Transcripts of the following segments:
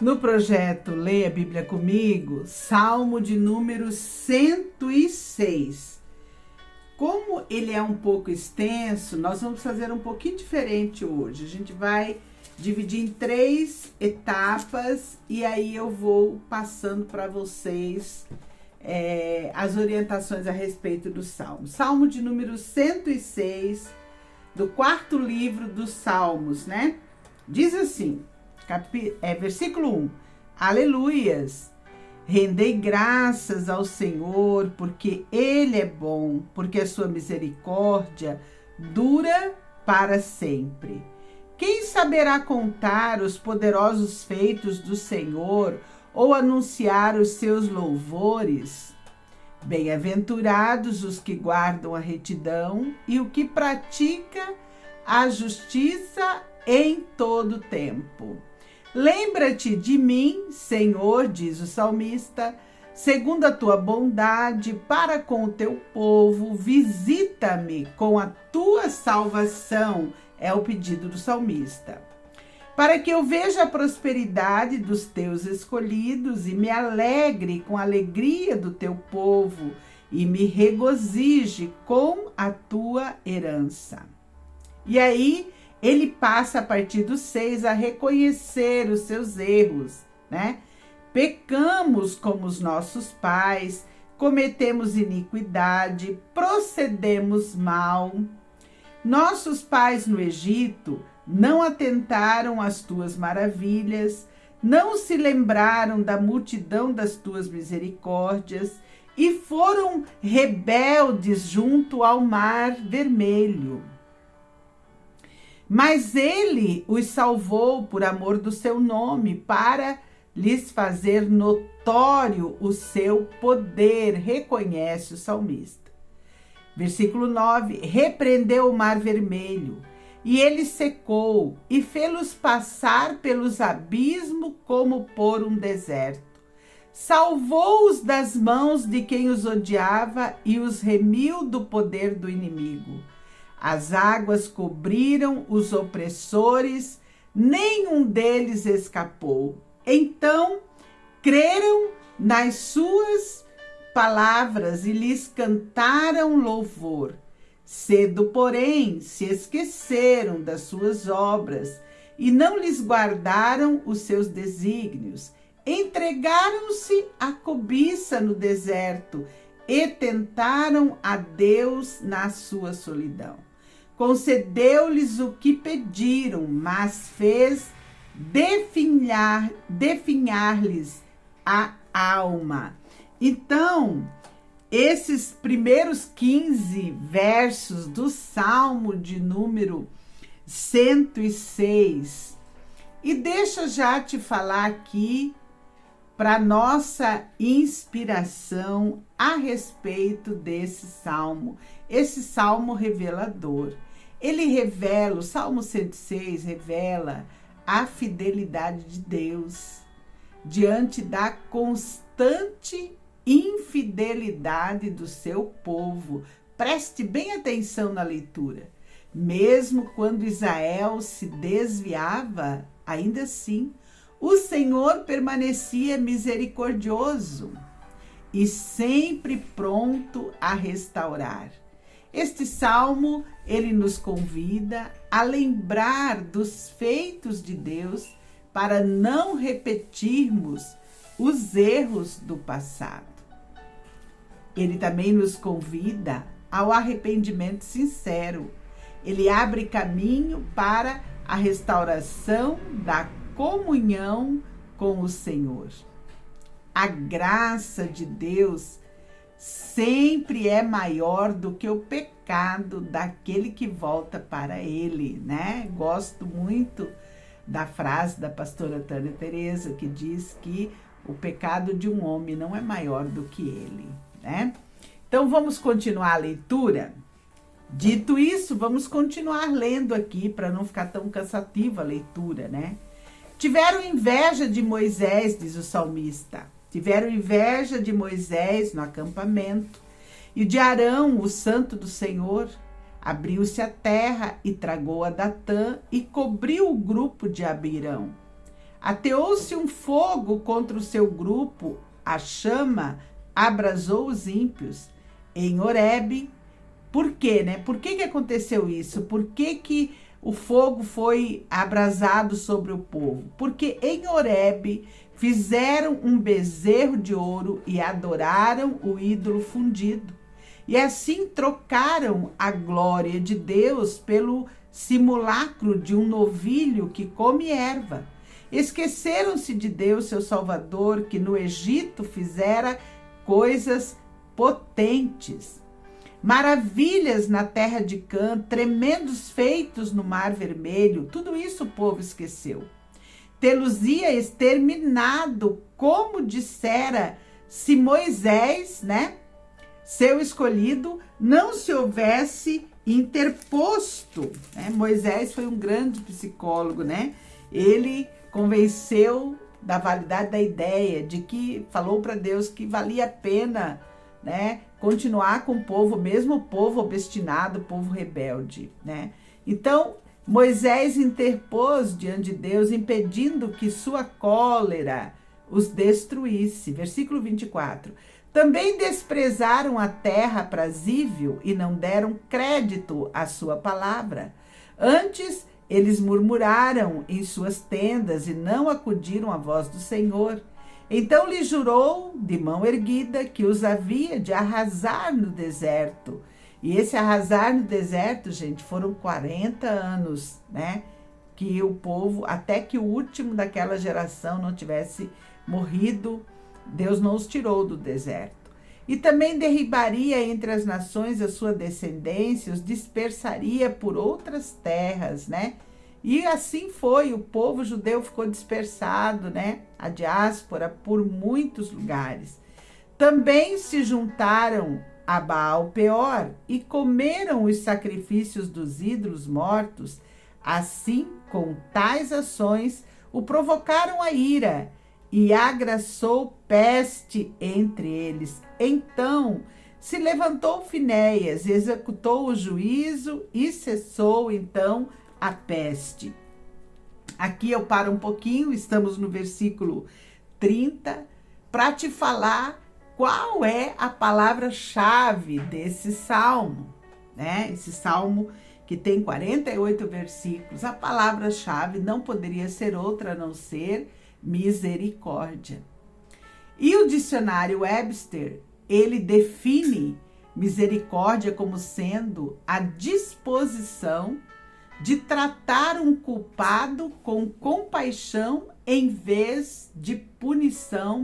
No projeto Leia a Bíblia Comigo, Salmo de número 106. Como ele é um pouco extenso, nós vamos fazer um pouquinho diferente hoje. A gente vai dividir em 3 etapas e aí eu vou passando para vocês as orientações a respeito do Salmo. Salmo de número 106, do 4º livro dos Salmos, né? Diz assim, versículo 1. Aleluias! Rendei graças ao Senhor, porque Ele é bom, porque a sua misericórdia dura para sempre. Quem saberá contar os poderosos feitos do Senhor ou anunciar os seus louvores? Bem-aventurados os que guardam a retidão e o que pratica a justiça em todo tempo. Lembra-te de mim, Senhor, diz o salmista, segundo a tua bondade para com o teu povo, visita-me com a tua salvação, é o pedido do salmista. Para que eu veja a prosperidade dos teus escolhidos e me alegre com a alegria do teu povo e me regozije com a tua herança. E aí, ele passa a partir do 6 a reconhecer os seus erros, né? Pecamos como os nossos pais, cometemos iniquidade, procedemos mal. Nossos pais no Egito não atentaram às tuas maravilhas, não se lembraram da multidão das tuas misericórdias e foram rebeldes junto ao mar vermelho. Mas ele os salvou por amor do seu nome, para lhes fazer notório o seu poder, reconhece o salmista. Versículo 9, repreendeu o mar vermelho, e ele secou, e fê-los passar pelos abismos como por um deserto. Salvou-os das mãos de quem os odiava e os remiu do poder do inimigo. As águas cobriram os opressores, nenhum deles escapou. Então, creram nas suas palavras e lhes cantaram louvor. Cedo, porém, se esqueceram das suas obras e não lhes guardaram os seus desígnios. Entregaram-se à cobiça no deserto e tentaram a Deus na sua solidão. Concedeu-lhes o que pediram, mas fez definhar-lhes a alma. Então, esses primeiros 15 versos do Salmo de número 106, e deixa já te falar aqui para nossa inspiração a respeito desse salmo, esse salmo revelador. Ele revela, o Salmo 106 revela a fidelidade de Deus diante da constante infidelidade do seu povo. Preste bem atenção na leitura. Mesmo quando Israel se desviava, ainda assim, o Senhor permanecia misericordioso e sempre pronto a restaurar. Este salmo, ele nos convida a lembrar dos feitos de Deus para não repetirmos os erros do passado. Ele também nos convida ao arrependimento sincero. Ele abre caminho para a restauração da comunhão com o Senhor. A graça de Deus sempre é maior do que o pecado daquele que volta para Ele, né? Gosto muito da frase da pastora Tânia Teresa, que diz que o pecado de um homem não é maior do que ele, né? Então, vamos continuar a leitura? Dito isso, vamos continuar lendo aqui, para não ficar tão cansativa a leitura, né? Tiveram inveja de Moisés, diz o salmista. Tiveram inveja de Moisés no acampamento e de Arão, o santo do Senhor. Abriu-se a terra e tragou a Datã e cobriu o grupo de Abirão. Ateou-se um fogo contra o seu grupo, a chama abrasou os ímpios. Em Horebe, por quê, né? Por que aconteceu isso? Por que o fogo foi abrasado sobre o povo? Porque em Horebe fizeram um bezerro de ouro e adoraram o ídolo fundido. E assim trocaram a glória de Deus pelo simulacro de um novilho que come erva. Esqueceram-se de Deus, seu Salvador, que no Egito fizera coisas potentes. Maravilhas na terra de Cã, tremendos feitos no Mar Vermelho, tudo isso o povo esqueceu. Tê-los-ia exterminado, como dissera, se Moisés, né, seu escolhido, não se houvesse interposto. Né? Moisés foi um grande psicólogo, né? Ele convenceu da validade da ideia, de que falou para Deus que valia a pena, né, continuar com o povo, mesmo o povo obstinado, o povo rebelde, né? Então, Moisés interpôs diante de Deus, impedindo que sua cólera os destruísse. Versículo 24. Também desprezaram a terra aprazível e não deram crédito à sua palavra. Antes, eles murmuraram em suas tendas e não acudiram à voz do Senhor. Então lhe jurou, de mão erguida, que os havia de arrasar no deserto. E esse arrasar no deserto, gente, foram 40 anos, né? Que o povo, até que o último daquela geração não tivesse morrido, Deus não os tirou do deserto. E também derribaria entre as nações a sua descendência, os dispersaria por outras terras, né? E assim foi, o povo judeu ficou dispersado, né? A diáspora por muitos lugares. Também se juntaram a Baal Peor e comeram os sacrifícios dos ídolos mortos. Assim, com tais ações, o provocaram a ira e agraçou peste entre eles. Então se levantou Finéias, executou o juízo e cessou então a peste. Aqui eu paro um pouquinho, estamos no versículo 30, para te falar qual é a palavra-chave desse salmo, né? Esse salmo que tem 48 versículos, a palavra-chave não poderia ser outra a não ser misericórdia. E o dicionário Webster, ele define misericórdia como sendo a disposição de tratar um culpado com compaixão em vez de punição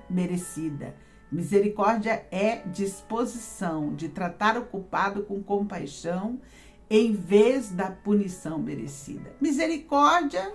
merecida. Misericórdia é disposição de tratar o culpado com compaixão em vez da punição merecida. Misericórdia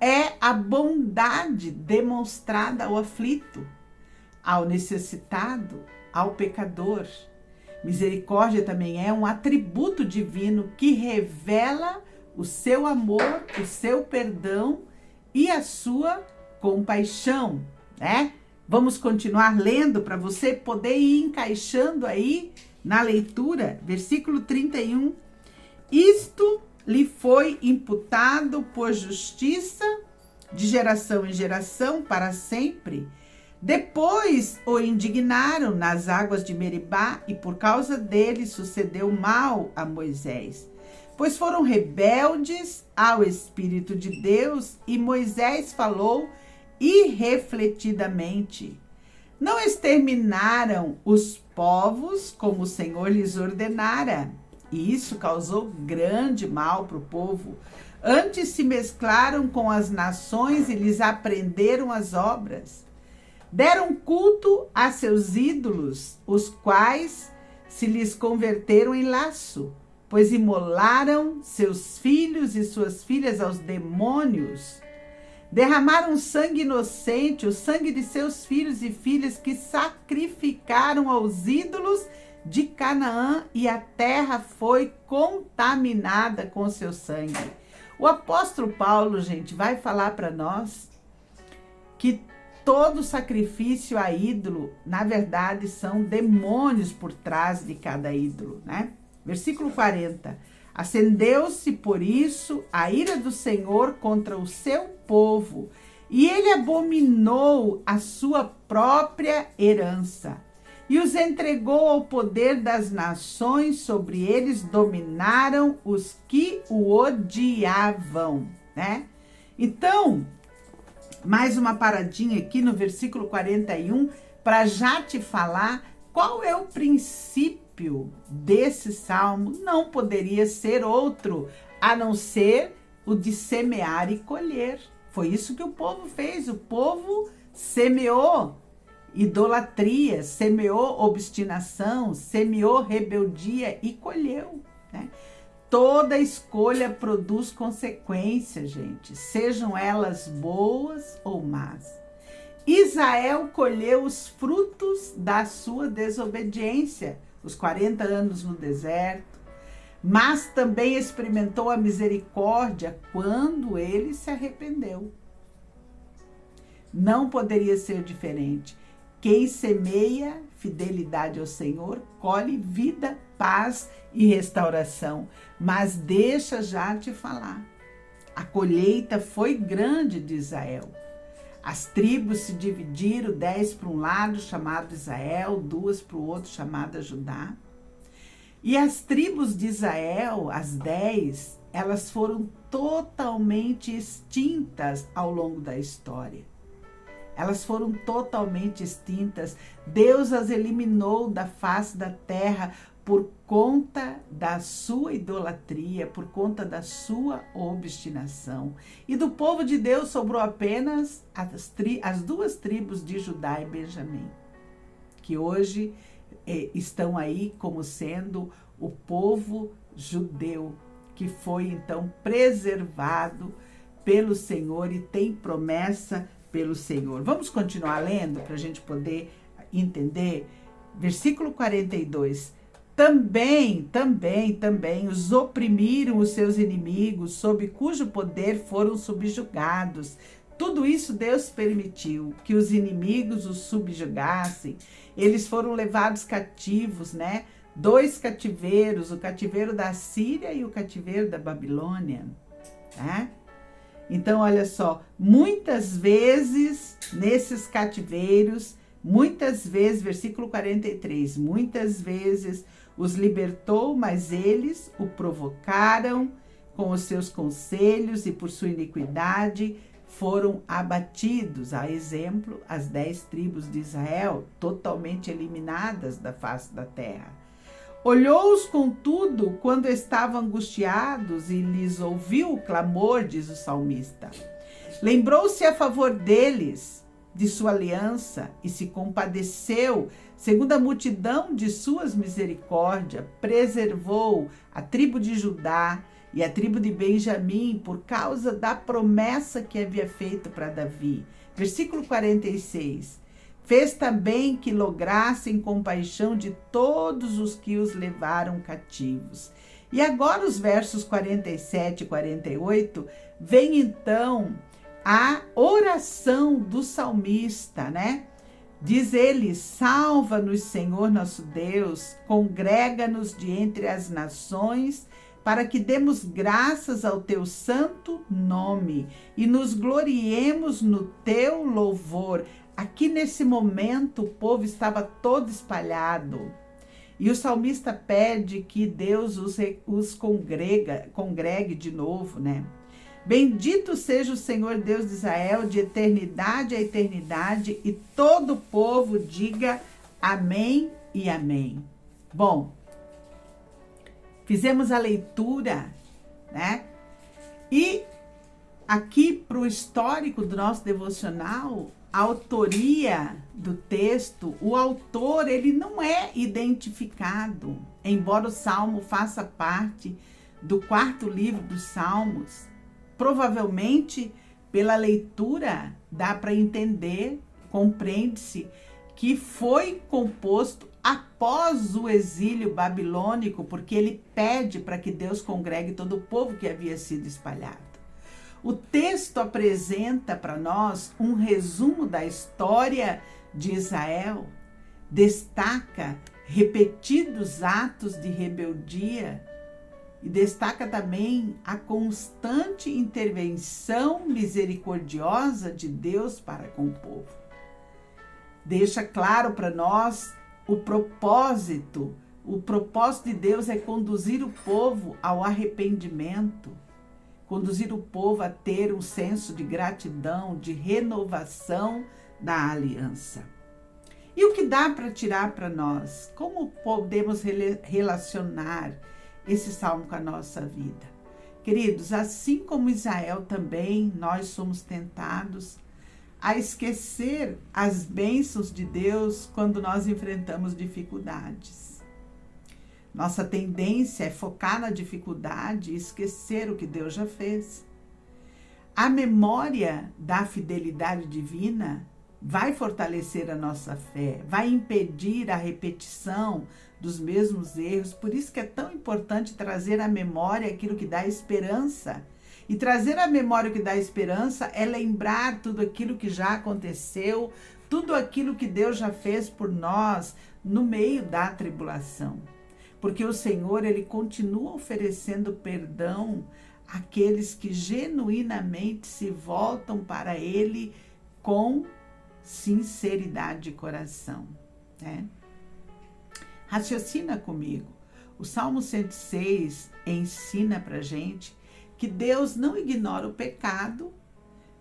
é a bondade demonstrada ao aflito, ao necessitado, ao pecador. Misericórdia também é um atributo divino que revela o seu amor, o seu perdão e a sua compaixão, né? Vamos continuar lendo para você poder ir encaixando aí na leitura, versículo 31. Isto lhe foi imputado por justiça de geração em geração para sempre. Depois o indignaram nas águas de Meribá e por causa dele sucedeu mal a Moisés, pois foram rebeldes ao Espírito de Deus e Moisés falou irrefletidamente. Não exterminaram os povos como o Senhor lhes ordenara, e isso causou grande mal para o povo. Antes se mesclaram com as nações e lhes aprenderam as obras. Deram culto a seus ídolos, os quais se lhes converteram em laço, pois imolaram seus filhos e suas filhas aos demônios. Derramaram sangue inocente, o sangue de seus filhos e filhas que sacrificaram aos ídolos de Canaã, e a terra foi contaminada com seu sangue. O apóstolo Paulo, gente, vai falar para nós que todo sacrifício a ídolo, na verdade, são demônios por trás de cada ídolo, né? Versículo 40. Acendeu-se, por isso, a ira do Senhor contra o seu povo, e ele abominou a sua própria herança, e os entregou ao poder das nações, sobre eles dominaram os que o odiavam, né? Então, mais uma paradinha aqui no versículo 41, para já te falar qual é o princípio desse salmo. Não poderia ser outro, a não ser o de semear e colher. Foi isso que o povo fez, o povo semeou idolatria, semeou obstinação, semeou rebeldia e colheu, né? Toda escolha produz consequências, gente, sejam elas boas ou más. Israel colheu os frutos da sua desobediência, os 40 anos no deserto, mas também experimentou a misericórdia quando ele se arrependeu. Não poderia ser diferente. Quem semeia fidelidade ao Senhor, colhe vida, paz e restauração. Mas deixa já te falar, a colheita foi grande de Israel. As tribos se dividiram, 10 para um lado, chamado Israel, 2 para o outro, chamada Judá. E as tribos de Israel, as 10, elas foram totalmente extintas ao longo da história. Elas foram totalmente extintas. Deus as eliminou da face da terra por conta da sua idolatria, por conta da sua obstinação. E do povo de Deus sobrou apenas as 2 tribos de Judá e Benjamim, que hoje estão aí como sendo o povo judeu, que foi então preservado pelo Senhor e tem promessa pelo Senhor. Vamos continuar lendo para a gente poder entender. Versículo 42. Também os oprimiram os seus inimigos, sob cujo poder foram subjugados. Tudo isso Deus permitiu, que os inimigos os subjugassem. Eles foram levados cativos, né? 2 cativeiros, o cativeiro da Síria e o cativeiro da Babilônia, né? Então, olha só, muitas vezes nesses cativeiros, versículo 43, muitas vezes os libertou, mas eles o provocaram com os seus conselhos e por sua iniquidade foram abatidos. A exemplo, as 10 tribos de Israel, totalmente eliminadas da face da terra. Olhou-os, contudo, quando estavam angustiados e lhes ouviu o clamor, diz o salmista. Lembrou-se a favor deles de sua aliança e se compadeceu, segundo a multidão de suas misericórdias, preservou a tribo de Judá e a tribo de Benjamim por causa da promessa que havia feito para Davi. Versículo 46. Fez também que lograssem compaixão de todos os que os levaram cativos. E agora os versos 47 e 48, vem então a oração do salmista, né? Diz ele: salva-nos, Senhor nosso Deus, congrega-nos de entre as nações, para que demos graças ao teu santo nome e nos gloriemos no teu louvor. Aqui nesse momento o povo estava todo espalhado e o salmista pede que Deus os congregue de novo, né? Bendito seja o Senhor Deus de Israel de eternidade a eternidade, e todo o povo diga amém e amém. Bom, fizemos a leitura, né? E aqui para o histórico do nosso devocional, a autoria do texto, o autor, ele não é identificado, embora o Salmo faça parte do 4º livro dos Salmos. Provavelmente, pela leitura, dá para entender, compreende-se, que foi composto após o exílio babilônico, porque ele pede para que Deus congregue todo o povo que havia sido espalhado. O texto apresenta para nós um resumo da história de Israel, destaca repetidos atos de rebeldia e destaca também a constante intervenção misericordiosa de Deus para com o povo. Deixa claro para nós o propósito. O propósito de Deus é conduzir o povo ao arrependimento, conduzir o povo a ter um senso de gratidão, de renovação da aliança. E o que dá para tirar para nós? Como podemos relacionar esse salmo com a nossa vida? Queridos, assim como Israel também, nós somos tentados a esquecer as bênçãos de Deus quando nós enfrentamos dificuldades. Nossa tendência é focar na dificuldade e esquecer o que Deus já fez. A memória da fidelidade divina vai fortalecer a nossa fé, vai impedir a repetição dos mesmos erros. Por isso que é tão importante trazer à memória aquilo que dá esperança. E trazer à memória o que dá esperança é lembrar tudo aquilo que já aconteceu, tudo aquilo que Deus já fez por nós no meio da tribulação. Porque o Senhor, Ele continua oferecendo perdão àqueles que genuinamente se voltam para Ele com sinceridade de coração, né? Raciocina comigo. O Salmo 106 ensina pra gente que Deus não ignora o pecado,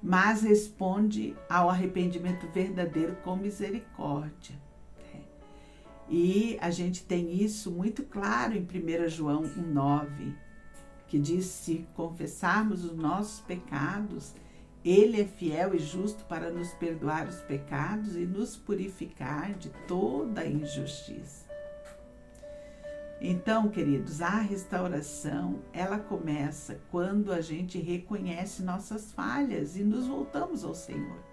mas responde ao arrependimento verdadeiro com misericórdia, né? E a gente tem isso muito claro em 1 João 1,9, que diz: se confessarmos os nossos pecados, Ele é fiel e justo para nos perdoar os pecados e nos purificar de toda injustiça. Então, queridos, a restauração, ela começa quando a gente reconhece nossas falhas e nos voltamos ao Senhor.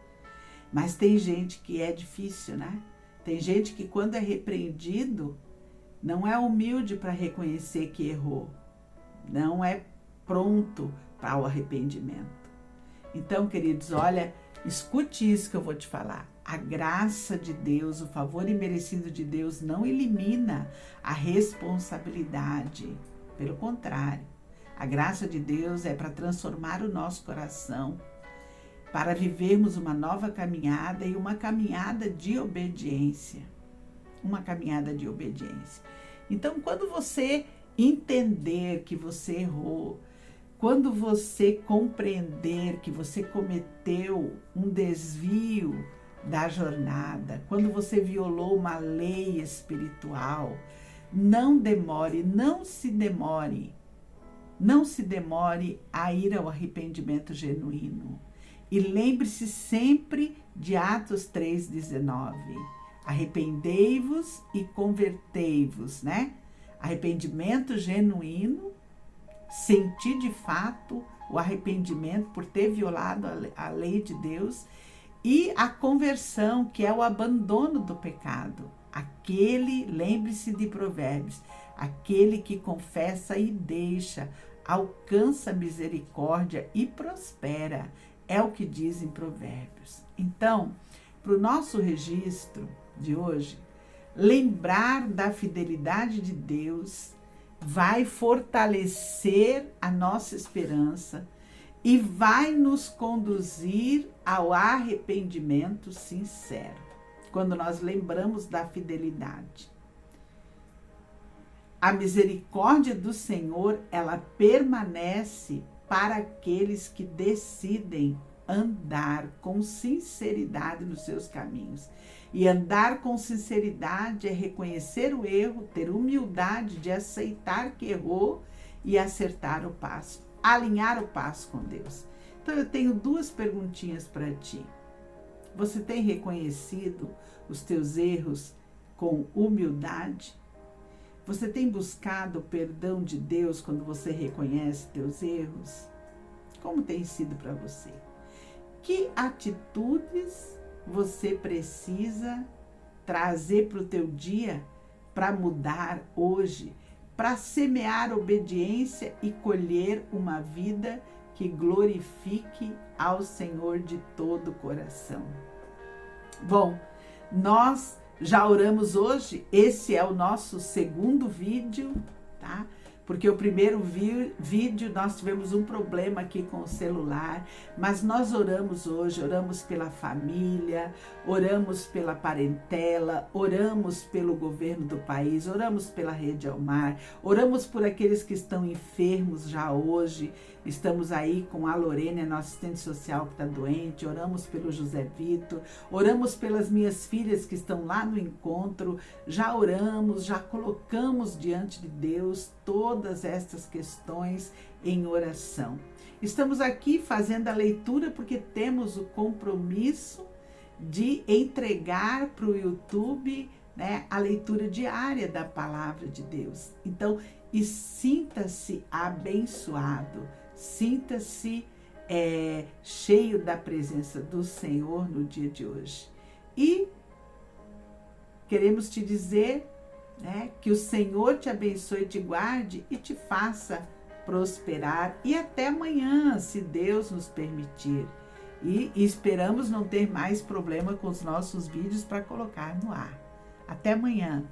Mas tem gente que é difícil, né? Tem gente que quando é repreendido, não é humilde para reconhecer que errou, não é pronto para o arrependimento. Então, queridos, olha, escute isso que eu vou te falar. A graça de Deus, o favor imerecido de Deus não elimina a responsabilidade. Pelo contrário, a graça de Deus é para transformar o nosso coração, para vivermos uma nova caminhada e uma caminhada de obediência. Uma caminhada de obediência. Então, quando você entender que você errou, quando você compreender que você cometeu um desvio da jornada, quando você violou uma lei espiritual, não se demore a ir ao arrependimento genuíno. E lembre-se sempre de Atos 3,19. Arrependei-vos e convertei-vos, né? Arrependimento genuíno, sentir de fato o arrependimento por ter violado a lei de Deus, e a conversão, que é o abandono do pecado. Lembre-se de Provérbios, aquele que confessa e deixa, alcança misericórdia e prospera. É o que diz em Provérbios. Então, para o nosso registro de hoje, lembrar da fidelidade de Deus vai fortalecer a nossa esperança e vai nos conduzir ao arrependimento sincero, quando nós lembramos da fidelidade. A misericórdia do Senhor, ela permanece para aqueles que decidem andar com sinceridade nos seus caminhos. E andar com sinceridade é reconhecer o erro, ter humildade de aceitar que errou e acertar o passo, alinhar o passo com Deus. Então eu tenho duas perguntinhas para ti. Você tem reconhecido os teus erros com humildade? Você tem buscado o perdão de Deus quando você reconhece teus erros? Como tem sido para você? Que atitudes você precisa trazer para o teu dia para mudar hoje, para semear obediência e colher uma vida que glorifique ao Senhor de todo o coração? Bom, nós já oramos hoje, esse é o nosso segundo vídeo, tá? porque o primeiro vídeo nós tivemos um problema aqui com o celular, mas nós oramos hoje, oramos pela família, oramos pela parentela, oramos pelo governo do país, oramos pela Rede Ao Mar, oramos por aqueles que estão enfermos já hoje. Estamos aí com a Lorena, nossa assistente social que está doente, oramos pelo José Vitor, oramos pelas minhas filhas que estão lá no encontro, já oramos, já colocamos diante de Deus todas estas questões em oração. Estamos aqui fazendo a leitura porque temos o compromisso de entregar para o YouTube, né, a leitura diária da palavra de Deus. Então, e sinta-se abençoado, sinta-se cheio da presença do Senhor no dia de hoje. E queremos te dizer, né, que o Senhor te abençoe, te guarde e te faça prosperar. E até amanhã, se Deus nos permitir. E esperamos não ter mais problema com os nossos vídeos para colocar no ar. Até amanhã.